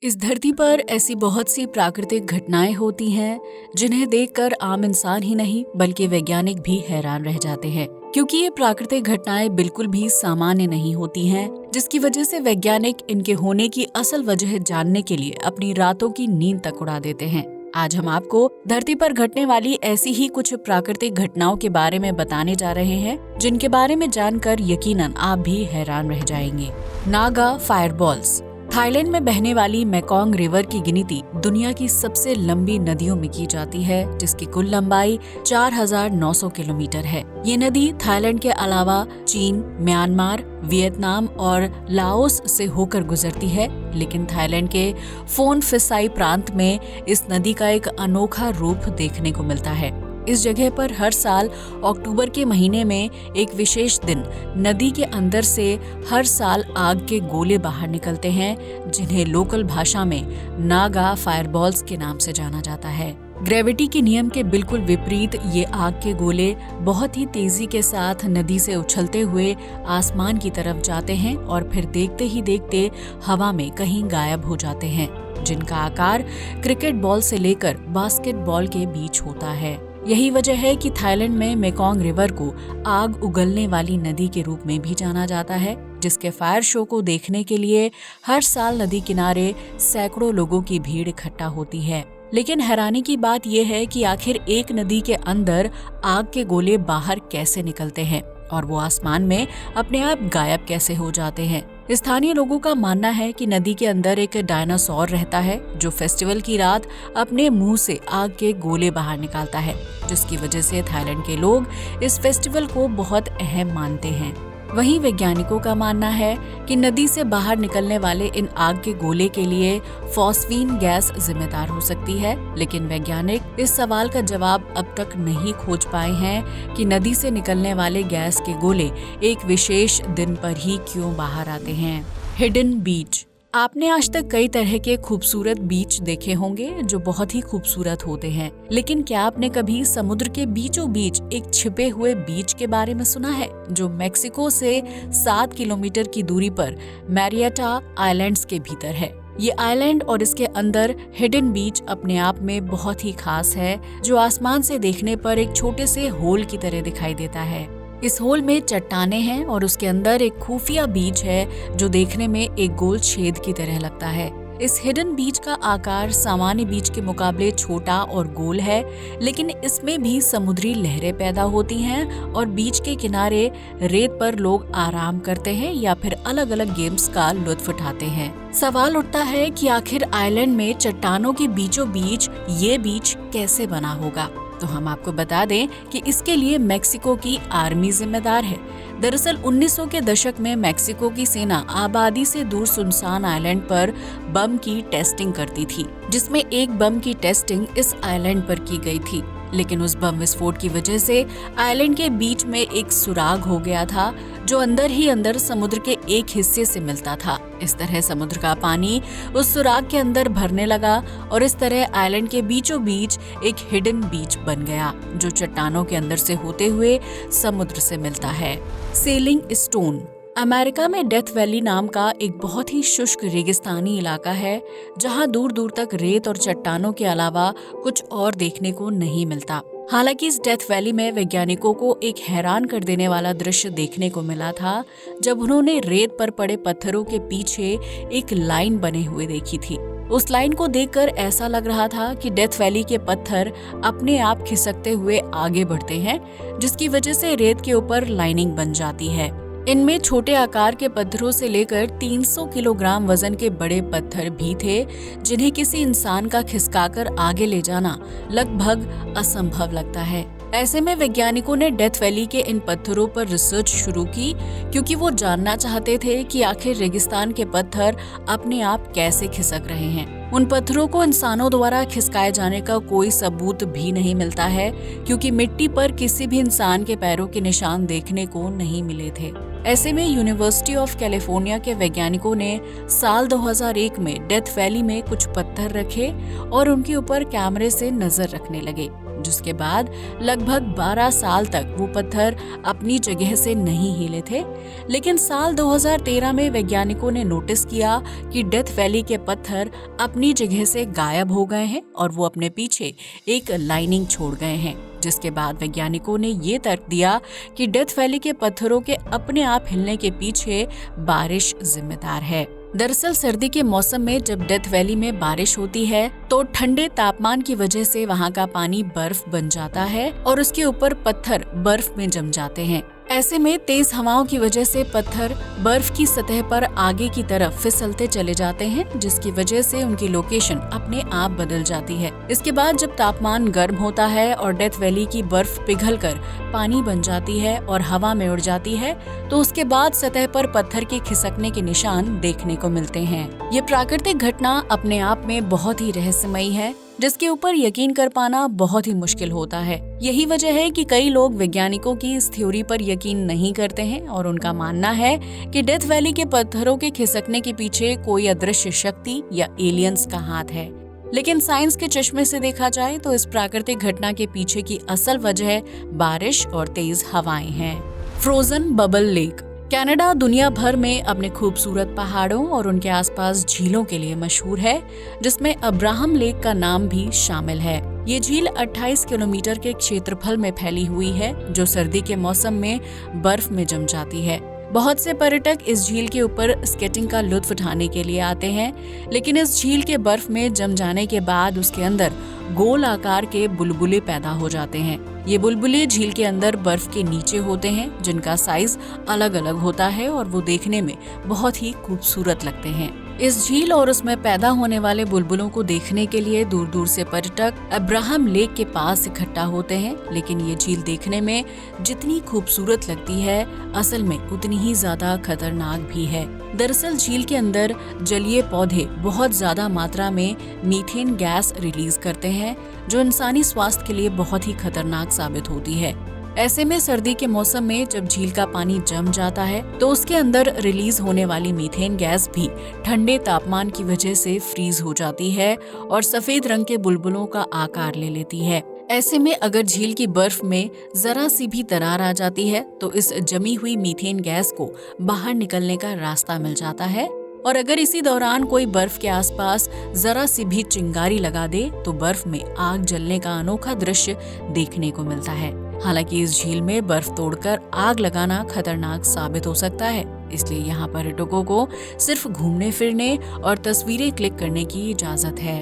इस धरती पर ऐसी बहुत सी प्राकृतिक घटनाएं होती हैं जिन्हें देखकर आम इंसान ही नहीं बल्कि वैज्ञानिक भी हैरान रह जाते हैं, क्योंकि ये प्राकृतिक घटनाएं बिल्कुल भी सामान्य नहीं होती हैं, जिसकी वजह से वैज्ञानिक इनके होने की असल वजह जानने के लिए अपनी रातों की नींद तक उड़ा देते हैं। आज हम आपको धरती पर घटने वाली ऐसी ही कुछ प्राकृतिक घटनाओं के बारे में बताने जा रहे हैं, जिनके बारे में जानकर यकीनन आप भी हैरान रह जाएंगे। नागा फायरबॉल्स। थाईलैंड में बहने वाली मेकोंग रिवर की गिनती दुनिया की सबसे लंबी नदियों में की जाती है, जिसकी कुल लंबाई 4,900 किलोमीटर है। ये नदी थाईलैंड के अलावा चीन, म्यांमार, वियतनाम और लाओस से होकर गुजरती है, लेकिन थाईलैंड के फोन फिसाई प्रांत में इस नदी का एक अनोखा रूप देखने को मिलता है। इस जगह पर हर साल अक्टूबर के महीने में एक विशेष दिन नदी के अंदर से हर साल आग के गोले बाहर निकलते हैं, जिन्हें लोकल भाषा में नागा फायरबॉल्स के नाम से जाना जाता है। ग्रेविटी के नियम के बिल्कुल विपरीत ये आग के गोले बहुत ही तेजी के साथ नदी से उछलते हुए आसमान की तरफ जाते हैं और फिर देखते ही देखते हवा में कहीं गायब हो जाते हैं, जिनका आकार क्रिकेट बॉल से लेकर बास्केटबॉल के बीच होता है। यही वजह है कि थाईलैंड में मेकोंग रिवर को आग उगलने वाली नदी के रूप में भी जाना जाता है, जिसके फायर शो को देखने के लिए हर साल नदी किनारे सैकड़ों लोगों की भीड़ इकट्ठा होती है। लेकिन हैरानी की बात यह है कि आखिर एक नदी के अंदर आग के गोले बाहर कैसे निकलते हैं और वो आसमान में अपने आप गायब कैसे हो जाते हैं। स्थानीय लोगों का मानना है कि नदी के अंदर एक डायनासोर रहता है, जो फेस्टिवल की रात अपने मुंह से आग के गोले बाहर निकालता है, जिसकी वजह से थाईलैंड के लोग इस फेस्टिवल को बहुत अहम मानते हैं। वहीं वैज्ञानिकों का मानना है कि नदी से बाहर निकलने वाले इन आग के गोले के लिए फॉस्फीन गैस जिम्मेदार हो सकती है, लेकिन वैज्ञानिक इस सवाल का जवाब अब तक नहीं खोज पाए हैं कि नदी से निकलने वाले गैस के गोले एक विशेष दिन पर ही क्यों बाहर आते हैं। हिडन बीच। आपने आज तक कई तरह के खूबसूरत बीच देखे होंगे जो बहुत ही खूबसूरत होते हैं, लेकिन क्या आपने कभी समुद्र के बीचों बीच एक छिपे हुए बीच के बारे में सुना है, जो मेक्सिको से 7 किलोमीटर की दूरी पर मैरियटा आइलैंड्स के भीतर है। ये आइलैंड और इसके अंदर हिडन बीच अपने आप में बहुत ही खास है, जो आसमान से देखने पर एक छोटे से होल की तरह दिखाई देता है। इस होल में चट्टानें हैं और उसके अंदर एक खुफिया बीच है, जो देखने में एक गोल छेद की तरह लगता है। इस हिडन बीच का आकार सामान्य बीच के मुकाबले छोटा और गोल है, लेकिन इसमें भी समुद्री लहरें पैदा होती हैं और बीच के किनारे रेत पर लोग आराम करते हैं या फिर अलग अलग गेम्स का लुत्फ उठाते हैं। सवाल उठता है कि आखिर आइलैंड में चट्टानों के बीचों बीच ये बीच कैसे बना होगा। तो हम आपको बता दें कि इसके लिए मेक्सिको की आर्मी जिम्मेदार है। दरअसल 1900 के दशक में मेक्सिको की सेना आबादी से दूर सुनसान आइलैंड पर बम की टेस्टिंग करती थी, जिसमें एक बम की टेस्टिंग इस आइलैंड पर की गई थी, लेकिन उस बम विस्फोट की वजह से आइलैंड के बीच में एक सुराग हो गया था, जो अंदर ही अंदर समुद्र के एक हिस्से से मिलता था। इस तरह समुद्र का पानी उस सुराग के अंदर भरने लगा और इस तरह आइलैंड के बीचों बीच एक हिडन बीच बन गया, जो चट्टानों के अंदर से होते हुए समुद्र से मिलता है। Selling stone. अमेरिका में डेथ वैली नाम का एक बहुत ही शुष्क रेगिस्तानी इलाका है, जहां दूर दूर तक रेत और चट्टानों के अलावा कुछ और देखने को नहीं मिलता। हालांकि इस डेथ वैली में वैज्ञानिकों को एक हैरान कर देने वाला दृश्य देखने को मिला था, जब उन्होंने रेत पर पड़े पत्थरों के पीछे एक लाइन बने हुए देखी थी। उस लाइन को देखकर ऐसा लग रहा था कि डेथ वैली के पत्थर अपने आप खिसकते हुए आगे बढ़ते हैं, जिसकी वजह से रेत के ऊपर लाइनिंग बन जाती है। इनमें छोटे आकार के पत्थरों से लेकर 300 किलोग्राम वजन के बड़े पत्थर भी थे, जिन्हें किसी इंसान का खिसकाकर आगे ले जाना लगभग असंभव लगता है। ऐसे में वैज्ञानिकों ने डेथ वैली के इन पत्थरों पर रिसर्च शुरू की, क्योंकि वो जानना चाहते थे कि आखिर रेगिस्तान के पत्थर अपने आप कैसे खिसक रहे हैं। उन पत्थरों को इंसानों द्वारा खिसकाए जाने का कोई सबूत भी नहीं मिलता है, क्योंकि मिट्टी पर किसी भी इंसान के पैरों के निशान देखने को नहीं मिले थे। ऐसे में यूनिवर्सिटी ऑफ कैलिफोर्निया के वैज्ञानिकों ने साल 2001 में डेथ वैली में कुछ पत्थर रखे और उनके ऊपर कैमरे से नजर रखने लगे। जिसके बाद लगभग 12 साल तक वो पत्थर अपनी जगह से नहीं हिले थे। लेकिन साल 2013 में वैज्ञानिकों ने नोटिस किया कि डेथ वैली के पत्थर अपनी जगह से गायब हो गए हैं और वो अपने पीछे एक लाइनिंग छोड़ गए हैं, जिसके बाद वैज्ञानिकों ने ये तर्क दिया कि डेथ वैली के पत्थरों के अपने आप हिलने के पीछे बारिश जिम्मेदार है। दरअसल सर्दी के मौसम में जब डेथ वैली में बारिश होती है तो ठंडे तापमान की वजह से वहाँ का पानी बर्फ बन जाता है और उसके ऊपर पत्थर बर्फ में जम जाते हैं। ऐसे में तेज हवाओं की वजह से पत्थर बर्फ की सतह पर आगे की तरफ फिसलते चले जाते हैं, जिसकी वजह से उनकी लोकेशन अपने आप बदल जाती है। इसके बाद जब तापमान गर्म होता है और डेथ वैली की बर्फ पिघलकर पानी बन जाती है और हवा में उड़ जाती है, तो उसके बाद सतह पर पत्थर के खिसकने के निशान देखने को मिलते हैं। ये प्राकृतिक घटना अपने आप में बहुत ही रहस्यमयी है, जिसके ऊपर यकीन कर पाना बहुत ही मुश्किल होता है। यही वजह है कि कई लोग वैज्ञानिकों की इस थ्योरी पर यकीन नहीं करते हैं और उनका मानना है कि डेथ वैली के पत्थरों के खिसकने के पीछे कोई अदृश्य शक्ति या एलियंस का हाथ है। लेकिन साइंस के चश्मे से देखा जाए तो इस प्राकृतिक घटना के पीछे की असल वजह बारिश और तेज हवाएं हैं। Frozen bubble lake. कनाडा दुनिया भर में अपने खूबसूरत पहाड़ों और उनके आसपास झीलों के लिए मशहूर है, जिसमें अब्राहम लेक का नाम भी शामिल है। ये झील 28 किलोमीटर के क्षेत्रफल में फैली हुई है, जो सर्दी के मौसम में बर्फ में जम जाती है। बहुत से पर्यटक इस झील के ऊपर स्केटिंग का लुत्फ उठाने के लिए आते हैं, लेकिन इस झील के बर्फ में जम जाने के बाद उसके अंदर गोल आकार के बुलबुले पैदा हो जाते हैं। ये बुलबुले झील के अंदर बर्फ के नीचे होते हैं, जिनका साइज अलग अलग होता है और वो देखने में बहुत ही खूबसूरत लगते हैं। इस झील और उसमें पैदा होने वाले बुलबुलों को देखने के लिए दूर दूर से पर्यटक अब्राहम लेक के पास इकट्ठा होते हैं, लेकिन ये झील देखने में जितनी खूबसूरत लगती है, असल में उतनी ही ज्यादा खतरनाक भी है। दरअसल झील के अंदर जलीय पौधे बहुत ज्यादा मात्रा में मीथेन गैस रिलीज करते हैं, जो इंसानी स्वास्थ्य के लिए बहुत ही खतरनाक साबित होती है। ऐसे में सर्दी के मौसम में जब झील का पानी जम जाता है तो उसके अंदर रिलीज होने वाली मीथेन गैस भी ठंडे तापमान की वजह से फ्रीज हो जाती है और सफेद रंग के बुलबुलों का आकार ले लेती है। ऐसे में अगर झील की बर्फ में जरा सी भी दरार आ जाती है तो इस जमी हुई मीथेन गैस को बाहर निकलने का रास्ता मिल जाता है, और अगर इसी दौरान कोई बर्फ के आसपास जरा सी भी चिंगारी लगा दे तो बर्फ में आग जलने का अनोखा दृश्य देखने को मिलता है। हालांकि इस झील में बर्फ तोड़कर आग लगाना खतरनाक साबित हो सकता है, इसलिए यहाँ पर्यटकों को सिर्फ घूमने फिरने और तस्वीरें क्लिक करने की इजाजत है।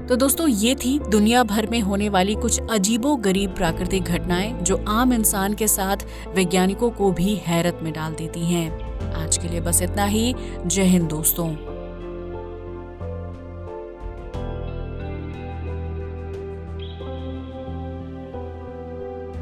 तो दोस्तों, ये थी दुनिया भर में होने वाली कुछ अजीबो गरीब प्राकृतिक घटनाएं जो आम इंसान के साथ वैज्ञानिकों को भी हैरत में डाल देती हैं। आज के लिए बस इतना ही। जय हिंद दोस्तों।